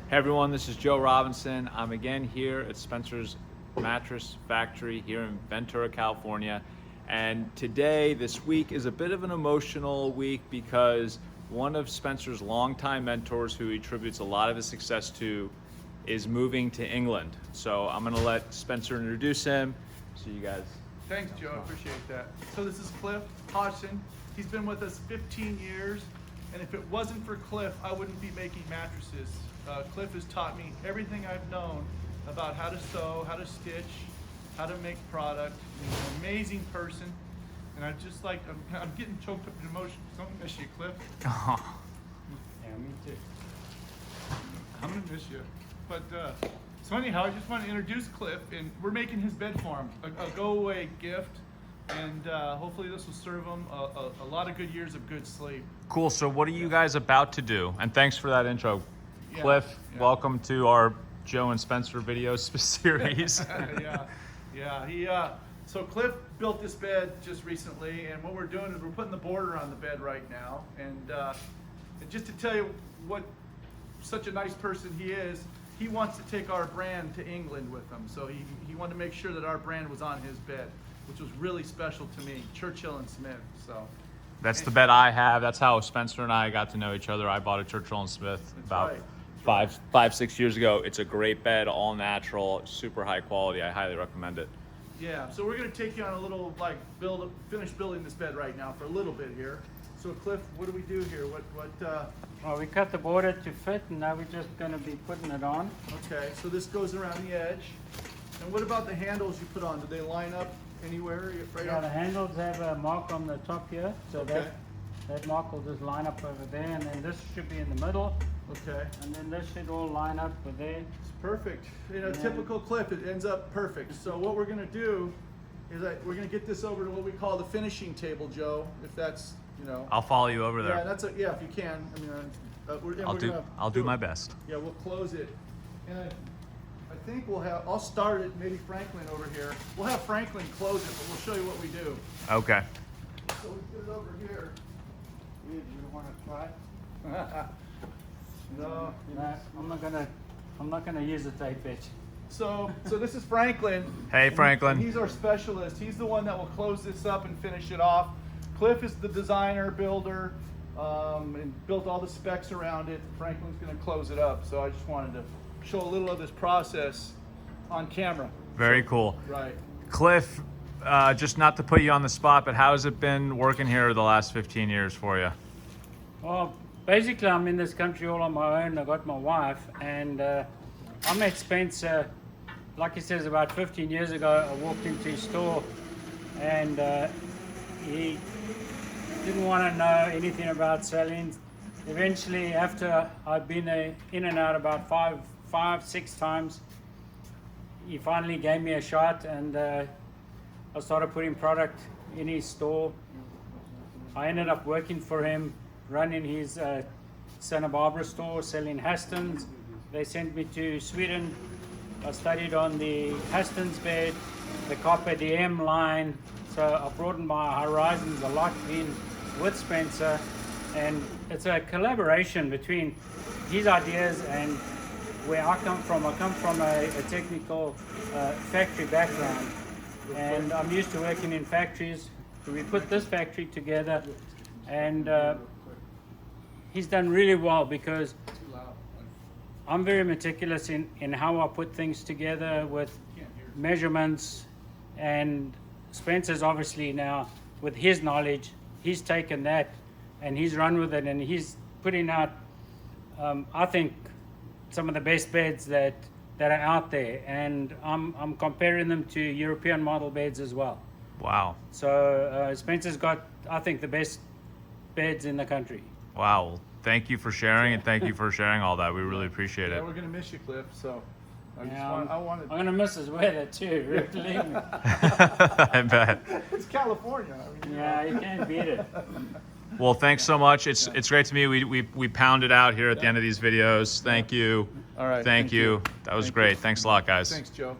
Hey everyone, this is Joe Robinson. I'm again here at Spencer's Mattress Factory here in Ventura, California. And today, this week, is a bit of an emotional week because one of Spencer's longtime mentors, who he attributes a lot of his success to, is moving to England. So I'm gonna let Spencer introduce him so you guys. Thanks, Joe, I appreciate that. So this is Cliff Hodgson. He's been with us 15 years, and if it wasn't for Cliff, I wouldn't be making mattresses. Cliff has taught me everything I've known about how to sew, how to stitch, how to make product. He's an amazing person, and I'm getting choked up in emotion. Don't miss you, Cliff. Oh. Yeah, me too. I'm gonna miss you. But so anyhow, I just want to introduce Cliff, and we're making his bed for him, a go-away gift, and hopefully this will serve him a lot of good years of good sleep. Cool, so what are you guys about to do? And thanks for that intro. Yeah, Cliff, yeah. welcome to our Joe and Spencer video series. So Cliff built this bed just recently, and what we're doing is we're putting the border on the bed right now. And just to tell you what such a nice person he is, he wants to take our brand to England with him. So he wanted to make sure that our brand was on his bed, which was really special to me, Churchill and Smith. So That's the bed I have. That's how Spencer and I got to know each other. I bought a Churchill and Smith about right. 6 years ago. It's a great bed, all natural, super high quality. I highly recommend it. Yeah, so we're gonna take you on a little finish building this bed right now for a little bit here. So Cliff, what do we do here? Well, we cut the border to fit, and now we're just going to be putting it on. Okay, so this goes around the edge. And what about the handles you put on? Do they line up anywhere? Right Yeah, on? the handles have a mark on the top here, so Okay. that mark will just line up over there, and then this should be in the middle, Okay, and then this should all line up with there. it's perfect. You know, Yeah. typical Cliff, it ends up perfect. So what we're gonna do is we're gonna get this over to what we call the finishing table, Joe, if that's, you know. I'll follow you over Yeah, there. yeah, if you can. I mean, I'll do my best. Yeah, we'll close it. And I think I'll start it, maybe Franklin over here. We'll have Franklin close it, but we'll show you what we do. Okay. So we put it over here. You want to try? No. No, I'm not gonna use the tape edge. So this is Franklin. Hey, And Franklin. he's our specialist. He's the one that will close this up and finish it off. Cliff is the designer, builder, and built all the specs around it. Franklin's gonna close it up. So I just wanted to show a little of this process on camera. Very cool. Right. Cliff, just not to put you on the spot, but how has it been working here the last 15 years for you? Well, basically, I'm in this country all on my own. I got my wife, and I met Spencer, like he says, about 15 years ago. I walked into his store, and he didn't want to know anything about selling. Eventually, after I've been in and out about five, 6 times, he finally gave me a shot, and I started putting product in his store. I ended up working for him, running his Santa Barbara store, selling Hastons. They sent me to Sweden. I studied on the Hastons bed, the Carpe Diem line. So I broadened my horizons a lot being with Spencer. And it's a collaboration between his ideas and where I come from. I come from a technical factory background. And I'm used to working in factories. So we put this factory together, and he's done really well because I'm very meticulous in how I put things together with measurements, and Spencer's obviously now, with his knowledge, he's taken that and he's run with it, and he's putting out, I think, some of the best beds that are out there, and I'm comparing them to European model beds as well. Wow. So Spencer's got, I think, the best beds in the country. Wow. Well, thank you for sharing, and thank you for sharing all that. We really appreciate Yeah, it. we're gonna miss you, Cliff. So I'm I wanted. gonna miss his weather too. Believe me. I bet. It's California. I mean, Yeah, you can't beat it. Well, thanks so much. It's great to meet you. We pound it out here at the end of these videos. Thank you. All right. Thank you. That was Thank great. you. Thanks a lot, guys. Thanks, Joe.